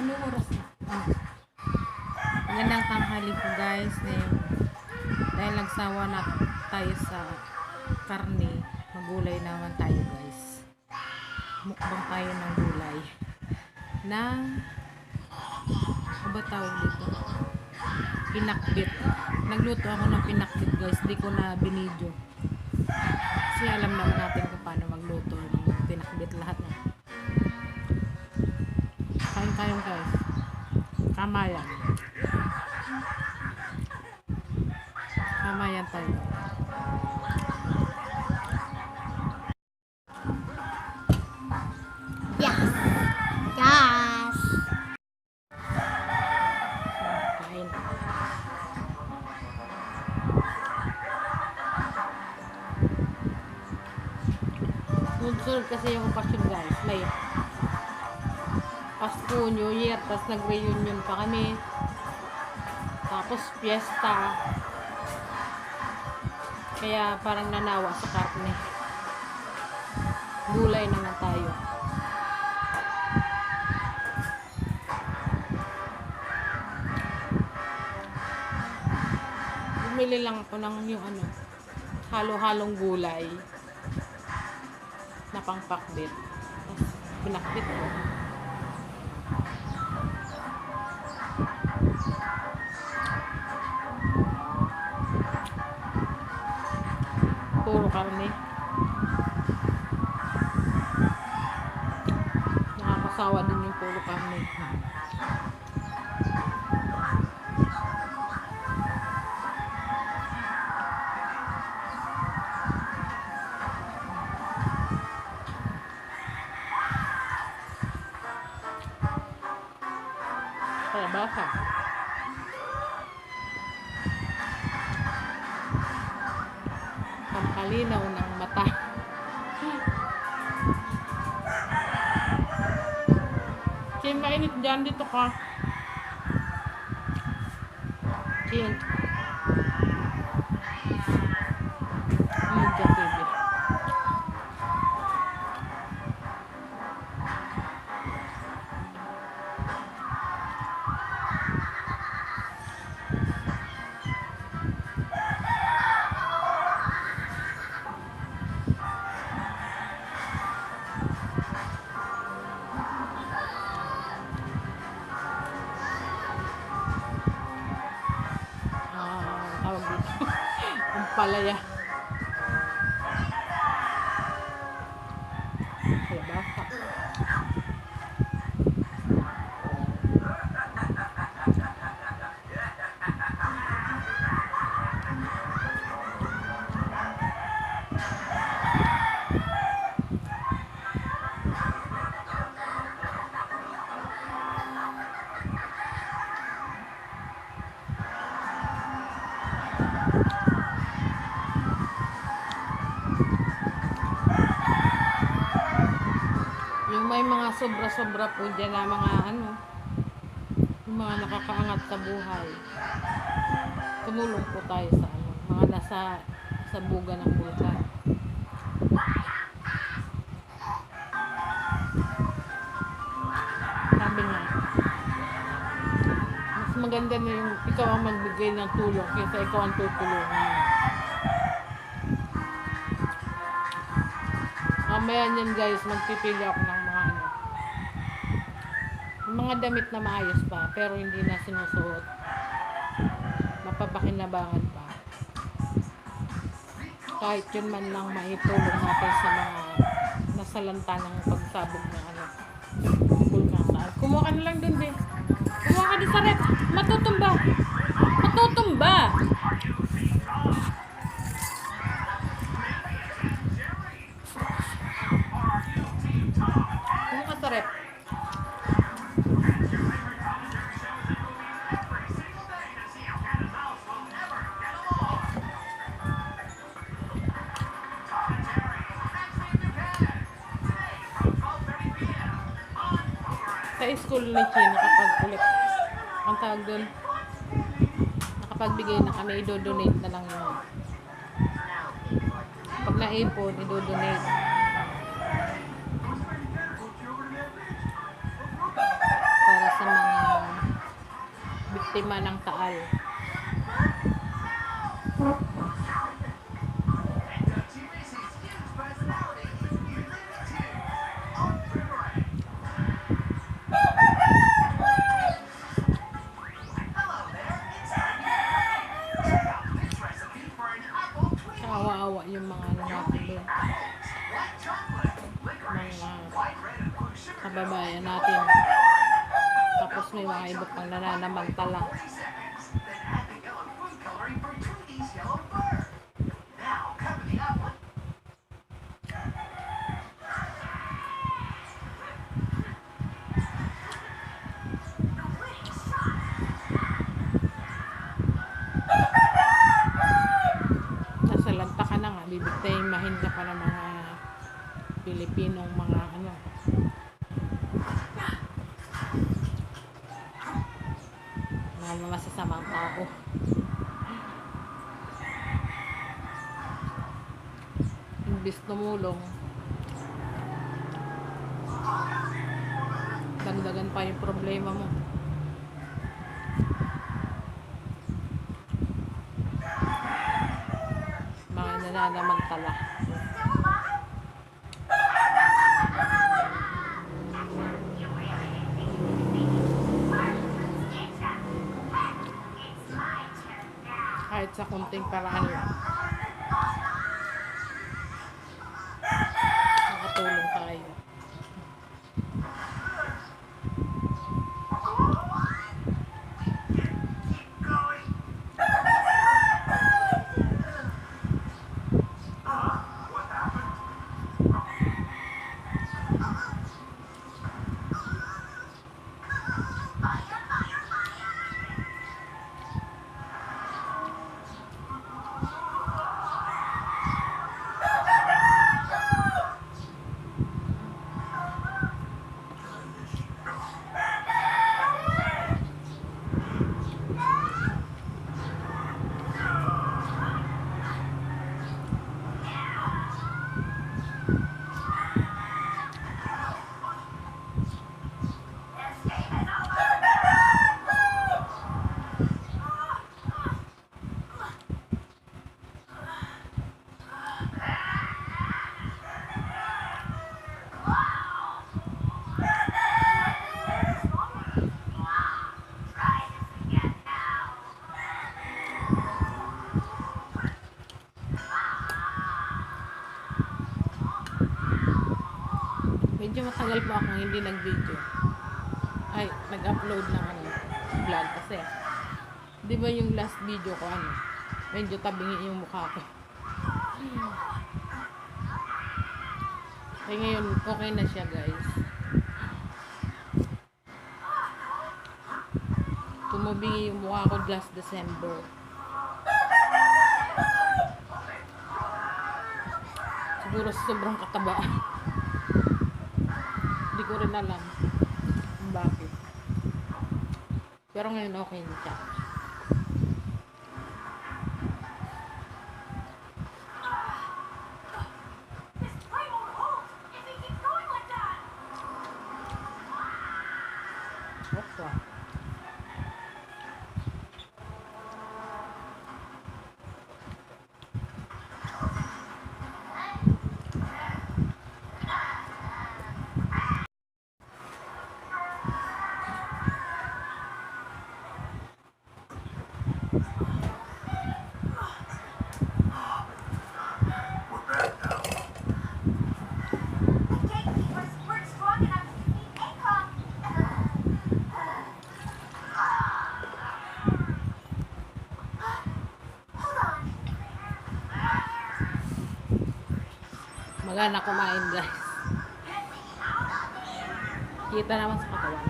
Ano oras na? Magandang tanghali po guys. Dahil nagsawa na tayo sa karne, magulay naman tayo guys. Mukbang tayo ng gulay. Na, ano ba tawag dito? Pinakbit. Nagluto ako ng pinakbit guys. Di ko na binidyo. Kasi alam naman natin kung paano magluto ng pinakbit lahat na. Kain tayo guys. Kamayan. Kamayan tayo. Yes. Yes. Kain. Sunod-sunod kasi yung okasyon guys. May Pasko, New Year, tapos nag-reunion pa kami. Tapos fiesta. Kaya parang nanawa sa karne. Gulay naman tayo. Bumili lang ako ng yung halo-halong gulay na pangpakbit. Tapos pinakbit ko. Puro karne. Nakakasawa din yung puro karne. Kaya baka. Pampalinaw ng mata. Chin, mainit dyan. Dito ka. Chin. Dyan, baby. Tawag dito. Ang palaya. Kaya baka. Yung may mga sobra-sobra po dyan na mga yung mga nakakaangat sa buhay. Tumulong po tayo sa mga sa buga ng bulkan. Sabi nga, mas maganda na yung ikaw ang magbigay ng tulong kaysa ikaw ang tutulungan. Mamaya niyan guys, magpipili ako ng mga damit na maayos pa pero hindi na sinusuot, mapapakinabangan pa, kahit yun man lang maitulong natin sa mga nasalanta ng pagsabog ng bulkan. Kumuha ka na lang dun din, kumuha ka din sa rep, matutumba kumuha ka sa rep. Sa school ni Chi, nakapag-ulit. Ang tawag doon, nakapagbigay na kami, i-donate na lang yun. Pag naipon, i-donate. Para sa biktima ng taal. Kawawa yung mga ano natin doon. Mga kababayan natin. Tapos may mga iba pang nananamantala. Nasa lanta ka na nga, bibigtayimahin ka pa ng mga Pilipinong mga ano. Mga masasamang tao. Imbis tumulong, dagdagan pa yung problema mo. Mga nananamantala. Kahit sa kunting paraan lang, nakatulong tayo. Medyo matagal po akong hindi nag-video. Ay, nag-upload ng ano, vlog kasi. Di ba yung last video ko ano, medyo tabingi yung mukha ko. Kaya ngayon, okay na siya guys. Tumabingi yung mukha ko last December. Siguro sobrang katabaan. Hindi ko rin alam kung bakit. Pero ngayon okay na siya. Okay. Magana kumain guys. Kita naman sa katawan.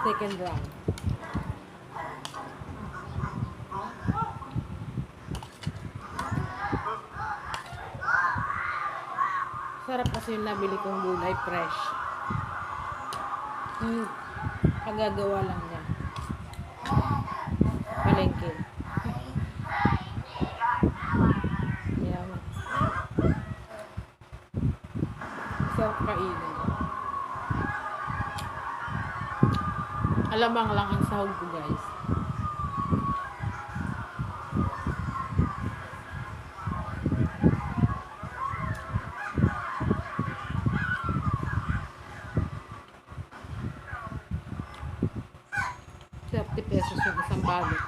Second round. Sarap kasi yung nabili kong gulay fresh. Pagagawa lang niya. Palengke. Sarap kainin. Alamang lang ang sahog ko, guys. ₱30 yung isang balot.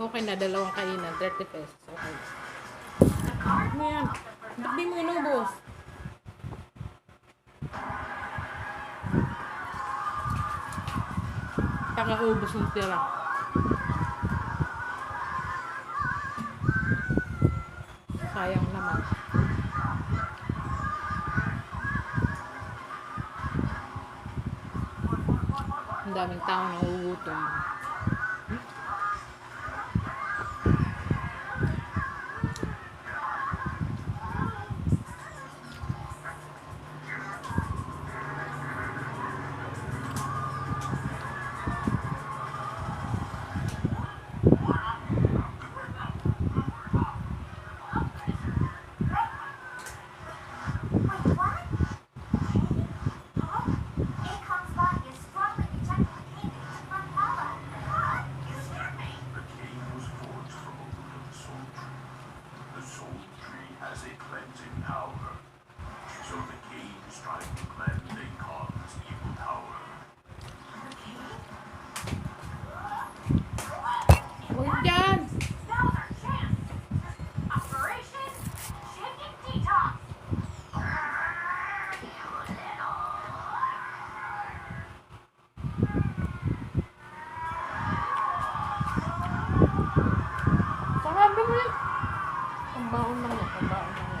Okay na, dalawang kainan, ₱30. Okay. Ano mo yan? Ba't di mo inubos? Pang-ubos ng tira. Sayang naman. Ang daming tao nangugutom. Huwag dyan! Sarado mo yun! Pambaon lang yun, pambaon lang yun.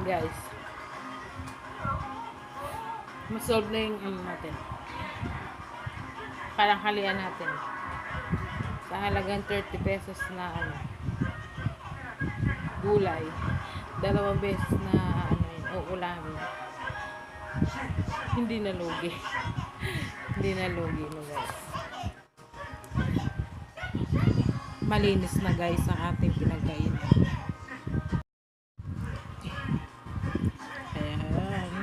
guys. Masolve na yung natin. Parang halian natin. Sa halagang 30 pesos na gulay. 2 beses na uulamin. Hindi na lugi. Hindi na lugi no guys. Malinis na guys ang ating pinagkainan. Ayan.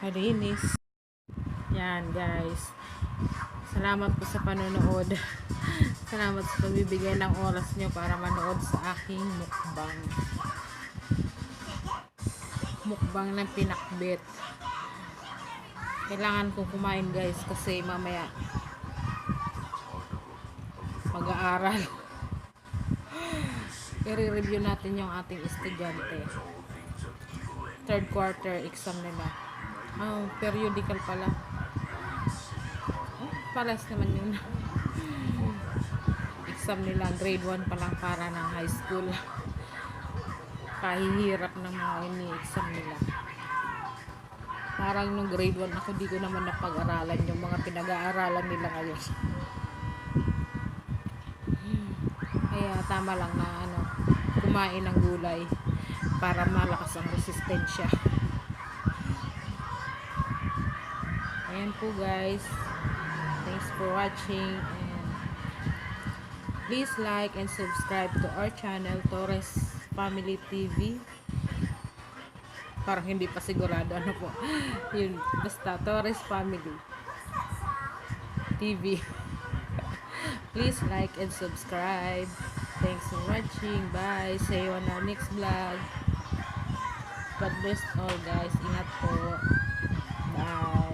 Malinis. Yan guys. Salamat po sa panonood. Salamat sa pagbibigay ng oras nyo para manood sa aking mukbang. Mukbang ng pinakbet. Kailangan kong kumain guys kasi mamaya mag-aaral. I-review natin yung ating estudyante. 3rd quarter exam nila. Periodical pala. Pares naman yun. Exam nila, grade 1 pa lang para ng high school. Kahihirap ng mga ini-exam nila. Parang nung grade 1 ako, di ko naman napag-aralan yung mga pinag-aaralan nila ngayon. Kaya tama lang na kumain ng gulay para malakas ang resistensya. Ayan po guys. Thanks for watching. And please like and subscribe to our channel, Torres Family TV. Parang hindi pa sigurado ano po. Yun, basta Torres Family TV. Please like and subscribe. Thanks for watching. Bye. See you on our next vlog. God bless all guys. Ingat po. Bye.